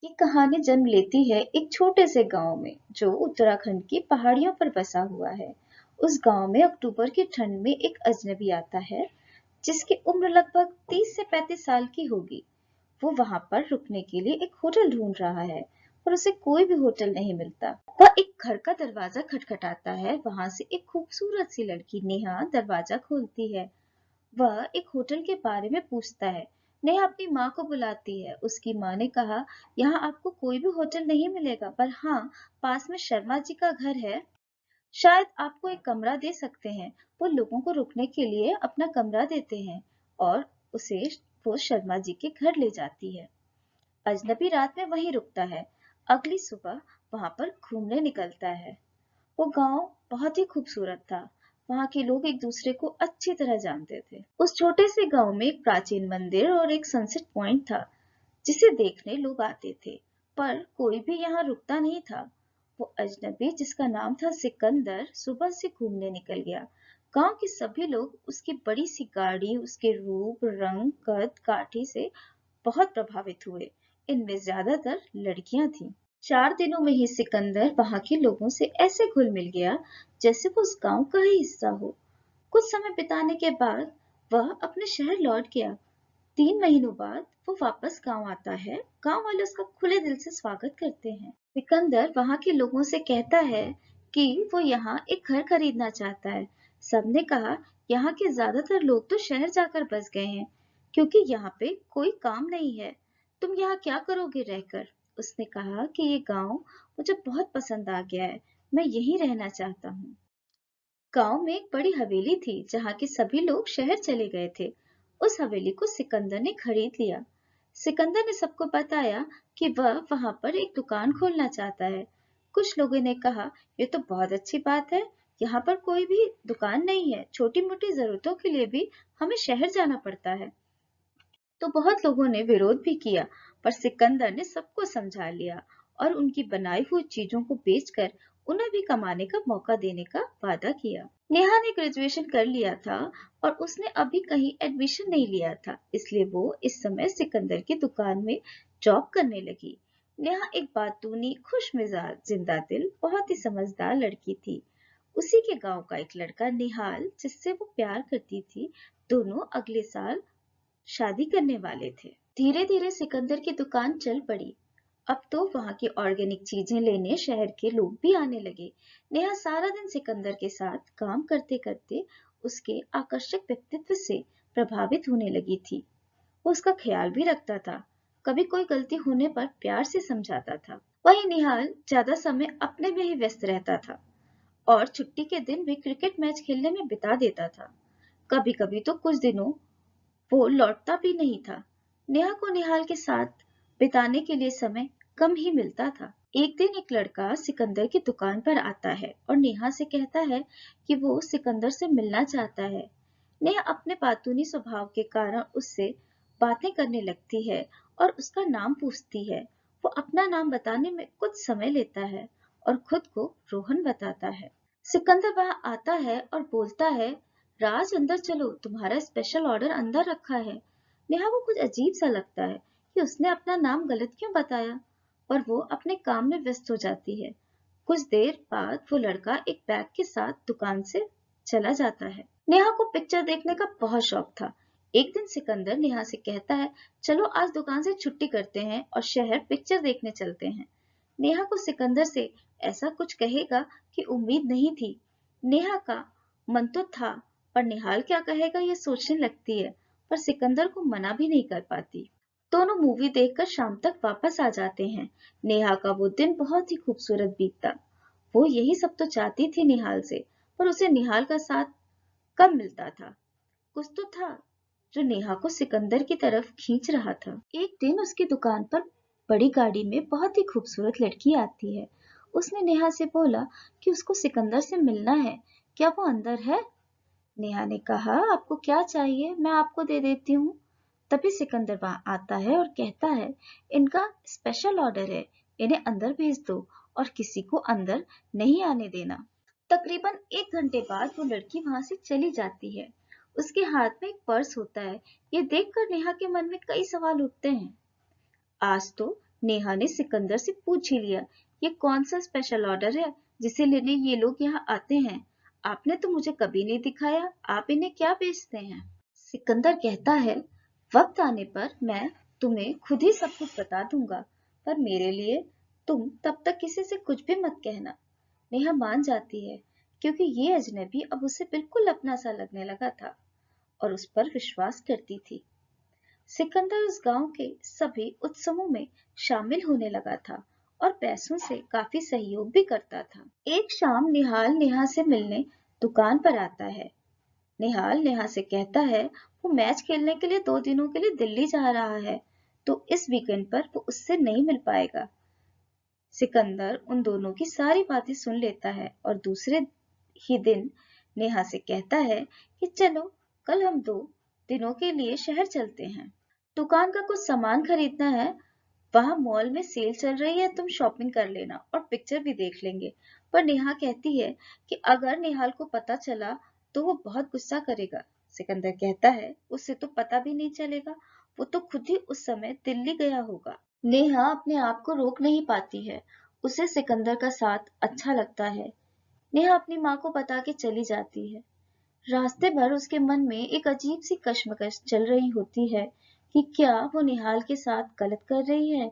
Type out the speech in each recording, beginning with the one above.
ये कहानी जन्म लेती है एक छोटे से गांव में जो उत्तराखंड की पहाड़ियों पर बसा हुआ है। उस गांव में अक्टूबर की ठंड में एक अजनबी आता है जिसकी उम्र लगभग 30 से 35 साल की होगी। वो वहां पर रुकने के लिए एक होटल ढूंढ रहा है पर उसे कोई भी होटल नहीं मिलता। वह एक घर का दरवाजा खटखटाता है। वहां से एक खूबसूरत सी लड़की नेहा दरवाजा खोलती है। वह एक होटल के बारे में पूछता है। नेहा अपनी माँ को बुलाती है। उसकी माँ ने कहा, यहाँ आपको कोई भी होटल नहीं मिलेगा, पर हाँ, पास में शर्मा जी का घर है, शायद आपको एक कमरा दे सकते हैं। वो लोगों को रुकने के लिए अपना कमरा देते हैं और उसे वो शर्मा जी के घर ले जाती है। अजनबी रात में वहीं रुकता है। अगली सुबह वहां पर घूमने निकलता है। वो गांव बहुत ही खूबसूरत था। वहां के लोग एक दूसरे को अच्छी तरह जानते थे। उस छोटे से गांव में एक प्राचीन मंदिर और एक सनसेट पॉइंट था जिसे देखने लोग आते थे, पर कोई भी यहाँ रुकता नहीं था। वो अजनबी जिसका नाम था सिकंदर सुबह से घूमने निकल गया। गांव के सभी लोग उसकी बड़ी सी गाड़ी, उसके रूप, रंग, कद काठी से बहुत प्रभावित हुए। इनमें ज्यादातर लड़कियां थीं। 4 दिनों में ही सिकंदर वहां के लोगों से ऐसे घुल मिल गया जैसे वो उस गांव का ही हिस्सा हो। कुछ समय बिताने के बाद वह अपने शहर लौट गया। 3 महीनों बाद वो वापस गांव आता है। गांव वाले उसका खुले दिल से स्वागत करते हैं। सिकंदर वहां के लोगों से कहता है कि वो यहाँ एक घर खरीदना चाहता है। सबने कहा, यहाँ के ज्यादातर लोग तो शहर जाकर बस गए हैं क्योंकि यहाँ पे कोई काम नहीं है। तुम यहाँ क्या करोगे रहकर? उसने कहा कि ये गांव मुझे बहुत पसंद आ गया है, मैं यहीं रहना चाहता हूँ। गांव में एक बड़ी हवेली थी जहाँ के सभी लोग शहर चले गए थे। उस हवेली को सिकंदर ने खरीद लिया। सिकंदर ने सबको बताया कि वह वहां पर एक दुकान खोलना चाहता है। कुछ लोगों ने कहा, ये तो बहुत अच्छी बात है, यहाँ पर कोई भी दुकान नहीं है, छोटी मोटी जरूरतों के लिए भी हमें शहर जाना पड़ता है। तो बहुत लोगों ने विरोध भी किया, पर सिकंदर ने सबको समझा लिया और उनकी बनाई हुई चीजों को बेचकर उन्हें भी कमाने का मौका देने का वादा किया। नेहा ने ग्रेजुएशन कर लिया था और उसने अभी कहीं एडमिशन नहीं लिया था, इसलिए वो इस समय सिकंदर की दुकान में जॉब करने लगी। नेहा एक बातूनी, खुश मिजाज, जिंदा दिल, बहुत ही समझदार लड़की थी। उसी के गांव का एक लड़का निहाल, जिससे वो प्यार करती थी, दोनों अगले साल शादी करने वाले थे। धीरे धीरे सिकंदर की दुकान चल पड़ी। अब तो वहां की ऑर्गेनिक चीजें लेने शहर के लोग भी आने लगे। नेहा सारा दिन सिकंदर के साथ काम करते करते उसके आकर्षक व्यक्तित्व से प्रभावित होने लगी थी। वो उसका ख्याल भी रखता था, कभी कोई गलती होने पर प्यार से समझाता था। वहीं निहाल ज्यादा समय अपने में ही व्यस्त रहता था और छुट्टी के दिन भी क्रिकेट मैच खेलने में बिता देता था। कभी कभी तो कुछ दिनों वो लौटता भी नहीं था। नेहा को निहाल के साथ बिताने के लिए समय कम ही मिलता था। एक दिन एक लड़का सिकंदर की दुकान पर आता है और नेहा से कहता है कि वो सिकंदर से मिलना चाहता है। नेहा अपने बातूनी स्वभाव के कारण उससे बातें करने लगती है और उसका नाम पूछती है। वो अपना नाम बताने में कुछ समय लेता है और खुद को रोहन बताता है। सिकंदर वहां आता है और बोलता है, राज अंदर चलो, तुम्हारा स्पेशल ऑर्डर अंदर रखा है। नेहा को कुछ अजीब सा लगता है कि उसने अपना नाम गलत क्यों बताया, पर वो अपने काम में व्यस्त हो जाती है। कुछ देर बाद वो लड़का एक बैग के साथ दुकान से चला जाता है। नेहा को पिक्चर देखने का बहुत शौक था। एक दिन सिकंदर नेहा से कहता है, चलो आज दुकान से छुट्टी करते हैं और शहर पिक्चर देखने चलते हैं। नेहा को सिकंदर से ऐसा कुछ कहेगा की उम्मीद नहीं थी। नेहा का मन तो था, पर निहाल क्या कहेगा ये सोचने लगती है, पर सिकंदर को मना भी नहीं कर पाती। दोनों मूवी देखकर शाम तक वापस आ जाते हैं। नेहा का वो दिन बहुत ही खूबसूरत बीतता। वो यही सब तो चाहती थी निहाल से, पर उसे निहाल का साथ कब मिलता था। कुछ तो था जो नेहा को सिकंदर की तरफ खींच रहा था। एक दिन उसकी दुकान पर बड़ी गाड़ी में बहुत ही खूबसूरत लड़की आती है। उसने नेहा से बोला कि उसको सिकंदर से मिलना है, क्या वो अंदर है? नेहा ने कहा, आपको क्या चाहिए, मैं आपको दे देती हूँ। तभी सिकंदर वहां आता है और कहता है, इनका स्पेशल ऑर्डर है, इन्हें अंदर भेज दो और किसी को अंदर नहीं आने देना। तकरीबन 1 घंटे बाद वो लड़की वहां से चली जाती है। उसके हाथ में एक पर्स होता है। ये देखकर नेहा के मन में कई सवाल उठते हैं। आज तो नेहा ने सिकंदर से पूछ ही लिया, ये कौन सा स्पेशल ऑर्डर है जिसे लेने ये लोग यहाँ आते हैं? आपने तो मुझे कभी नहीं दिखाया, आप इन्हें क्या बेचते हैं? सिकंदर कहता है, वक्त आने पर मैं तुम्हें खुद ही सब कुछ बता दूंगा, पर मेरे लिए तुम तब तक किसी से कुछ भी मत कहना। नेहा मान जाती है, क्योंकि ये अजनबी अब उसे बिल्कुल अपना सा लगने लगा था और उस पर विश्वास करती थी। सिकंदर उस गांव के सभी उत्सवों में शामिल होने लगा था और पैसों से काफी सहयोग भी करता था। एक शाम निहाल नेहा से मिलने दुकान पर आता है। निहाल नेहा से कहता है, वो मैच खेलने के लिए 2 दिनों के लिए दिल्ली जा रहा है, तो इस वीकेंड पर वो उससे नहीं मिल पाएगा। सिकंदर उन दोनों की सारी बातें सुन लेता है और दूसरे ही दिन नेहा से कहता है कि चलो कल हम 2 दिनों के लिए शहर चलते हैं। दुकान का कुछ सामान खरीदना है, वहां मॉल में सेल चल रही है, तुम शॉपिंग कर लेना और पिक्चर भी देख लेंगे। पर नेहा कहती है कि अगर निहाल को पता चला तो वो बहुत गुस्सा करेगा। सिकंदर कहता है, उसे तो पता भी नहीं चलेगा, वो तो खुद ही उस समय दिल्ली गया होगा। नेहा अपने आप को रोक नहीं पाती है, उसे सिकंदर का साथ अच्छा लगता है। नेहा अपनी माँ को बता के चली जाती है। रास्ते भर उसके मन में एक अजीब सी कश्मकश चल रही होती है कि क्या वो निहाल के साथ गलत कर रही है?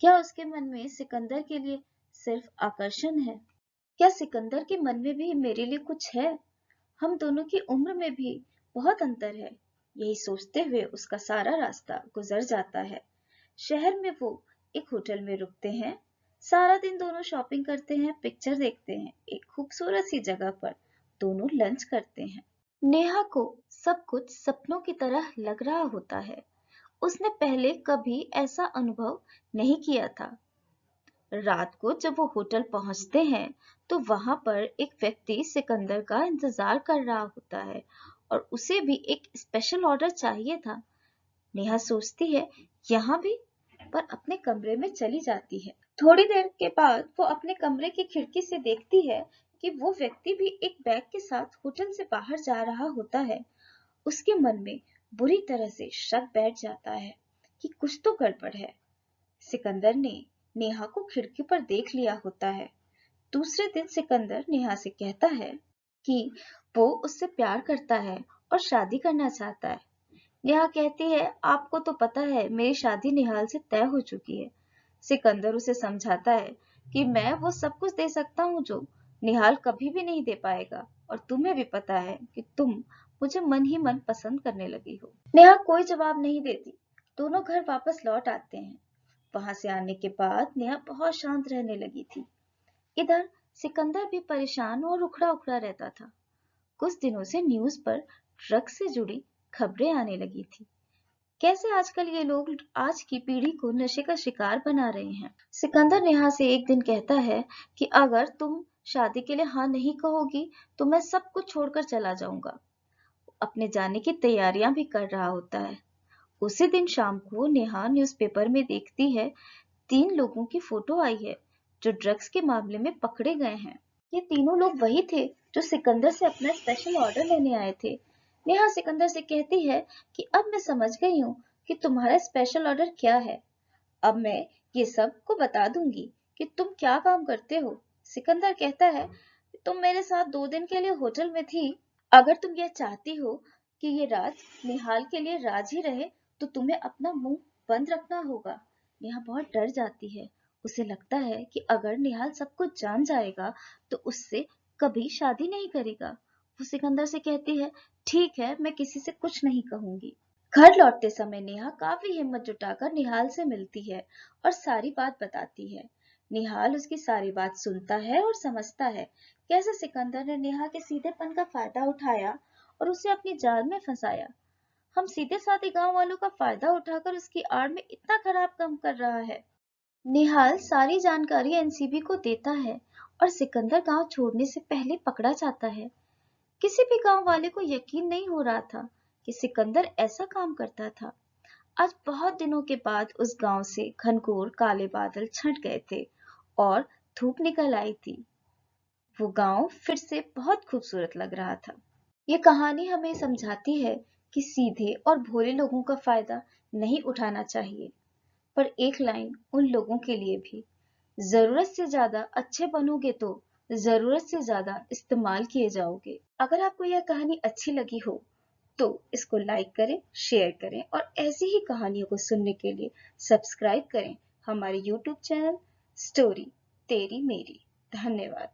क्या उसके मन में सिकंदर के लिए सिर्फ आकर्षण है? क्या सिकंदर के मन में भी मेरे लिए कुछ है? हम दोनों की उम्र में भी बहुत अंतर है। यही सोचते हुए उसका सारा रास्ता गुजर जाता है। शहर में वो एक होटल में रुकते हैं। सारा दिन दोनों शॉपिंग करते हैं, पिक्चर देखते हैं। एक खूबसूरत सी जगह पर दोनों लंच करते हैं। नेहा को सब कुछ सपनों की तरह लग रहा होता है। उसने पहले कभी ऐसा अनुभव नहीं किया था। रात को जब वो होटल पहुंचते हैं तो वहां पर एक व्यक्ति सिकंदर का इंतजार कर रहा होता है और उसे भी एक स्पेशल ऑर्डर चाहिए था। नेहा सोचती है, यहाँ भी, पर अपने कमरे में चली जाती है। थोड़ी देर के बाद वो अपने कमरे की खिड़की से देखती है कि वो व्यक्ति भी एक बैग के साथ होटल से बाहर जा रहा होता है। उसके मन में बुरी तरह से शक बैठ जाता है कि कुछ तो गड़बड़ है। सिकंदर ने नेहा को खिड़की पर देख लिया होता है। दूसरे दिन सिकंदर नेहा से कहता है कि वो उससे प्यार करता है और शादी करना चाहता है। नेहा कहती है, आपको तो पता है मेरी शादी निहाल से तय हो चुकी है। सिकंदर उसे समझाता है कि मैं वो सब कुछ दे सकता हूँ जो निहाल कभी भी नहीं दे पाएगा, और तुम्हें भी पता है कि तुम मुझे मन ही मन पसंद करने लगी हो। नेहा कोई जवाब नहीं देती। दोनों घर वापस लौट आते हैं। वहां से आने के बाद नेहा बहुत शांत रहने लगी थी। इधर सिकंदर भी परेशान और उखड़ा उखड़ा रहता था। कुछ दिनों से न्यूज पर ड्रग्स से जुड़ी खबरें आने लगी थी। कैसे आजकल ये लोग आज की पीढ़ी को नशे का शिकार बना रहे हैं। सिकंदर नेहा से एक दिन कहता है कि अगर तुम शादी के लिए हाँ नहीं कहोगी तो मैं सब कुछ छोड़कर चला जाऊंगा। अपने जाने की तैयारियां भी कर रहा होता है। उसी दिन शाम को नेहा न्यूज़पेपर में देखती है 3 लोगों की फोटो आई है जो ड्रग्स के मामले में पकड़े गए हैं। ये तीनों लोग वही थे जो सिकंदर से अपना स्पेशल ऑर्डर लेने आए थे। नेहा सिकंदर से कहती है कि अब मैं समझ गई हूँ कि तुम्हारा स्पेशल ऑर्डर क्या है। अब मैं ये सब को बता दूंगी कि तुम क्या काम करते हो। सिकंदर कहता है, तुम मेरे साथ 2 दिन के लिए होटल में थी। अगर तुम यह चाहती हो कि ये राज निहाल के लिए राज ही रहे तो तुम्हें अपना मुंह बंद रखना होगा। नेहा बहुत डर जाती है। उसे लगता है कि अगर निहाल सब कुछ जान जाएगा तो उससे कभी शादी नहीं करेगा। वो सिकंदर से कहती है, ठीक है, मैं किसी से कुछ नहीं कहूंगी। घर लौटते समय नेहा काफी हिम्मत जुटाकर निहाल से मिलती है और सारी बात बताती है। निहाल उसकी सारी बात सुनता है और समझता है कैसे सिकंदर ने नेहा के सीधेपन का फायदा उठाया और उसे अपनी जाल में फंसाया। हम सीधे साधे गांव वालों का फायदा उठाकर उसकी आड़ में इतना खराब काम कर रहा है। निहाल सारी जानकारी एनसीबी को देता है और सिकंदर गांव छोड़ने से पहले पकड़ा जाता है। किसी भी गांव वाले को यकीन नहीं हो रहा था कि सिकंदर ऐसा काम करता था। आज बहुत दिनों के बाद उस गांव से घनघोर काले बादल छंट गए थे और धूप निकल आई थी। वो गांव फिर से बहुत खूबसूरत लग रहा था। ये कहानी हमें समझाती है कि सीधे और भोले लोगों का फायदा नहीं उठाना चाहिए। पर एक लाइन उन लोगों के लिए भी, जरूरत से ज्यादा अच्छे बनोगे तो जरूरत से ज्यादा इस्तेमाल किए जाओगे। अगर आपको यह कहानी अच्छी लगी हो तो इसको लाइक करें, शेयर करें और ऐसी ही कहानियों को सुनने के लिए सब्सक्राइब करें हमारे YouTube चैनल स्टोरी तेरी मेरी। धन्यवाद।